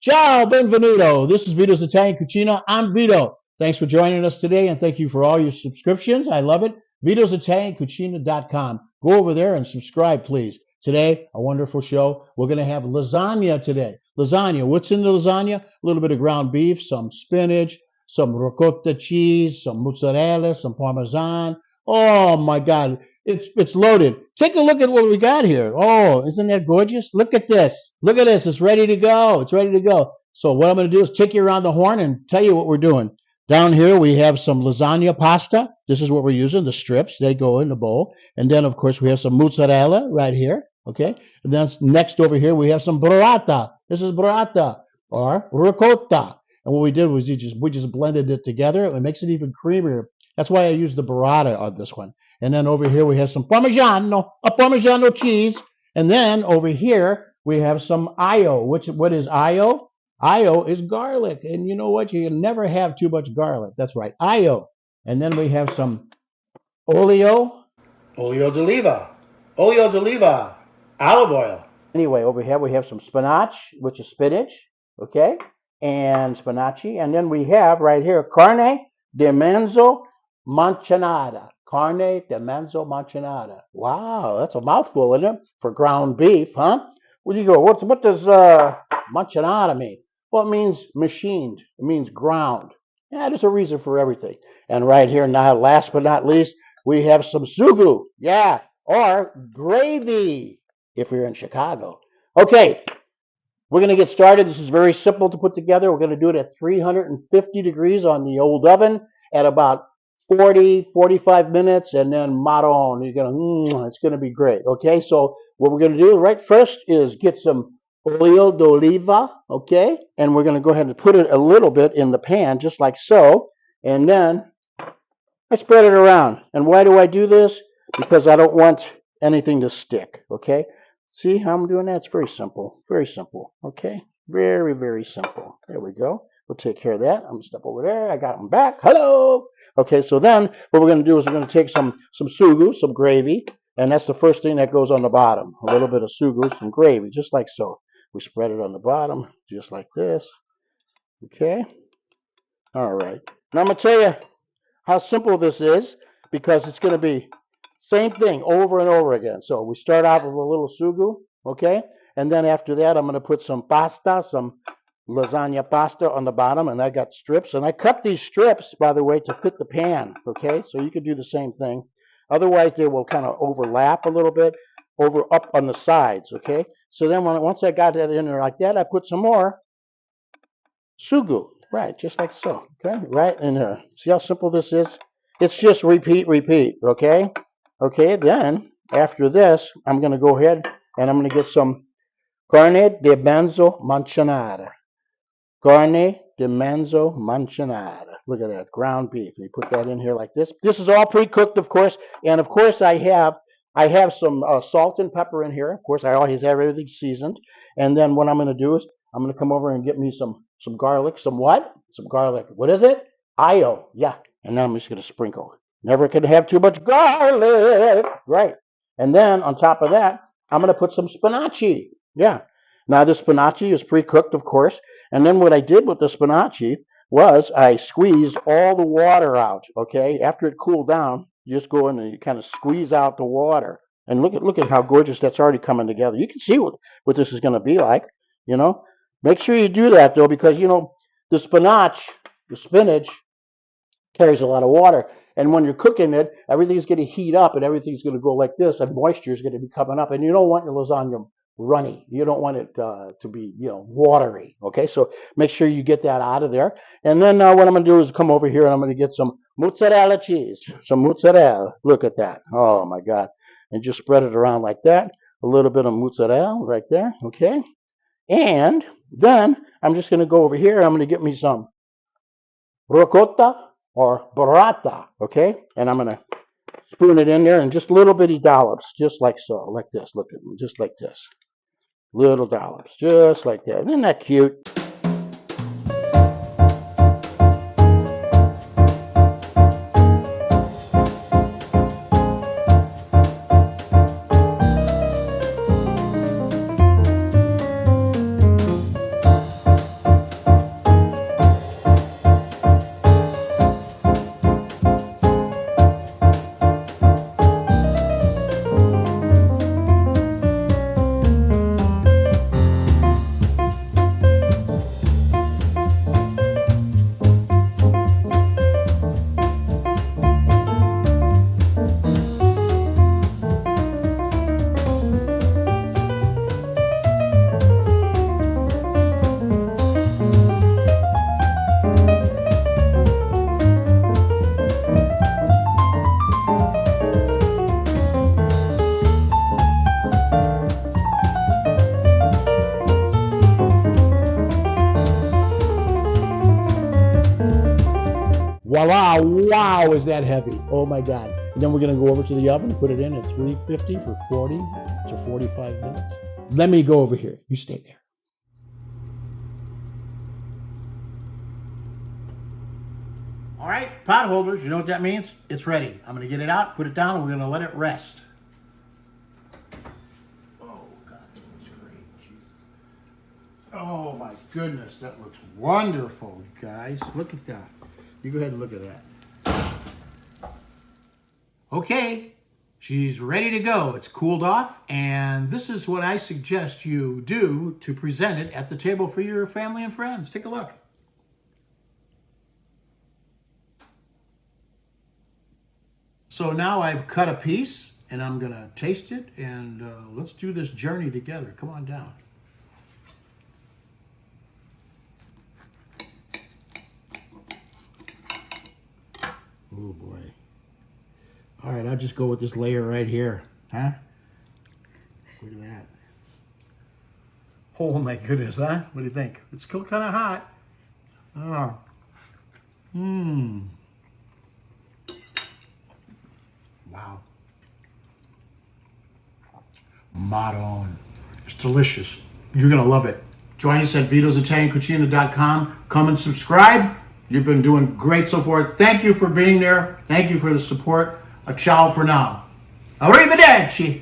Ciao, benvenuto. This is Vito's Italian Cucina. I'm Vito. Thanks for joining us today, and thank you for all your subscriptions. I love it. Vito'sItalianCucina.com. Go over there and subscribe, please. Today, a wonderful show. We're going to have lasagna today. Lasagna. What's in the lasagna? A little bit of ground beef, some spinach, some ricotta cheese, some mozzarella, some Parmesan. Oh, my God. It's loaded. Take a look at what we got here. Oh, isn't that gorgeous? Look at this. Look at this. It's ready to go. It's ready to go. So what I'm going to do is take you around the horn and tell you what we're doing. Down here, we have some lasagna pasta. This is what we're using, the strips. They go in the bowl. And then, of course, we have some mozzarella right here. Okay. And then next over here, we have some burrata. This is burrata or ricotta. And what we did was we just blended it together. It makes it even creamier. That's why I use the burrata on this one. And then over here we have some Parmigiano cheese. And then over here we have some aglio. What is aglio? Aglio is garlic. And you know what? You can never have too much garlic. That's right, aglio. And then we have some olio d'oliva, olive oil. Anyway, over here we have some spinach, which is spinach, okay? And spinaci. And then we have right here carne di manzo mancinata. Carne di manzo mancinata. Wow, that's a mouthful, isn't it? For ground beef, huh? Where do you go? What does mancinata mean? Well, it means machined. It means ground. Yeah, there's a reason for everything. And right here now, last but not least, we have some sugu. Yeah, or gravy, if you're in Chicago. Okay, we're going to get started. This is very simple to put together. We're going to do it at 350 degrees on the old oven at about 45 minutes, and then maron. You're gonna, it's gonna be great. Okay, so what we're gonna do right first is get some olio d'oliva, okay, and we're gonna go ahead and put it a little bit in the pan, just like so, and then I spread it around. And why do I do this? Because I don't want anything to stick. Okay, see how I'm doing that? It's very simple, okay, very, very simple. There we go. We'll take care of that. I'm going to step over there. I got them back. Hello. Okay, so then what we're going to do is we're going to take some sugu, some gravy, and that's the first thing that goes on the bottom. A little bit of sugu, some gravy, just like so. We spread it on the bottom, just like this. Okay. All right. Now I'm going to tell you how simple this is, because it's going to be same thing over and over again. So we start out with a little sugu, okay, and then after that I'm going to put some pasta, some lasagna pasta on the bottom, and I got strips, and I cut these strips, by the way, to fit the pan. Okay, so you could do the same thing. Otherwise they will kind of overlap a little bit up on the sides. Okay, so then once I got that in there like that, I put some more sugu, right, just like so. Okay, right in there. See how simple this is? It's just repeat. Okay, then after this I'm going to go ahead and I'm going to get some carne di manzo mancinata. Carne di manzo mancinata. Look at that, ground beef. We put that in here like this. This is all pre-cooked, of course, and of course I have some salt and pepper in here. Of course, I always have everything seasoned. And then what I'm going to do is I'm going to come over and get me some garlic. Some what? Some garlic. What is it? Aglio. Yeah. And then I'm just going to sprinkle. Never can have too much garlic. Right. And then on top of that, I'm going to put some spinaci. Yeah. Now the spinaci is pre-cooked, of course. And then what I did with the spinaci was I squeezed all the water out. Okay, after it cooled down, you just go in and you kind of squeeze out the water. And look at how gorgeous that's already coming together. You can see what this is going to be like. You know, make sure you do that though, because you know the spinach carries a lot of water, and when you're cooking it, everything's going to heat up and everything's going to go like this, and moisture is going to be coming up, and you don't want your lasagna runny. You don't want it to be, watery. Okay, so make sure you get that out of there. And then what I'm going to do is come over here and I'm going to get some mozzarella cheese. Some mozzarella. Look at that. Oh my God. And just spread it around like that. A little bit of mozzarella right there. Okay. And then I'm just going to go over here and I'm going to get me some ricotta or burrata. Okay. And I'm going to spoon it in there and just little bitty dollops, just like so, like this. Look at me, just like this. Little dollops, just like that. Isn't that cute? voila, wow, is that heavy. Oh my God. And then we're gonna go over to the oven and put it in at 350 for 40 to 45 minutes. Let me go over here. You stay there. All right, pot holders, you know what that means? It's ready. I'm gonna get it out, put it down, and we're gonna let it rest. Oh God, that looks great. Jeez. Oh my goodness, that looks wonderful, guys. Look at that. You go ahead and look at that. Okay, she's ready to go. It's cooled off, and this is what I suggest you do to present it at the table for your family and friends. Take a look. So now I've cut a piece, and I'm gonna taste it, and let's do this journey together. Come on down. Oh boy. All right, I'll just go with this layer right here, huh? Look at that. Oh my goodness, huh? What do you think? It's still kind of hot. Oh. Wow. Madon. It's delicious. You're going to love it. Join us at vitositaliancucina.com. Come and subscribe. You've been doing great so far. Thank you for being there. Thank you for the support. A ciao for now. Arrivederci.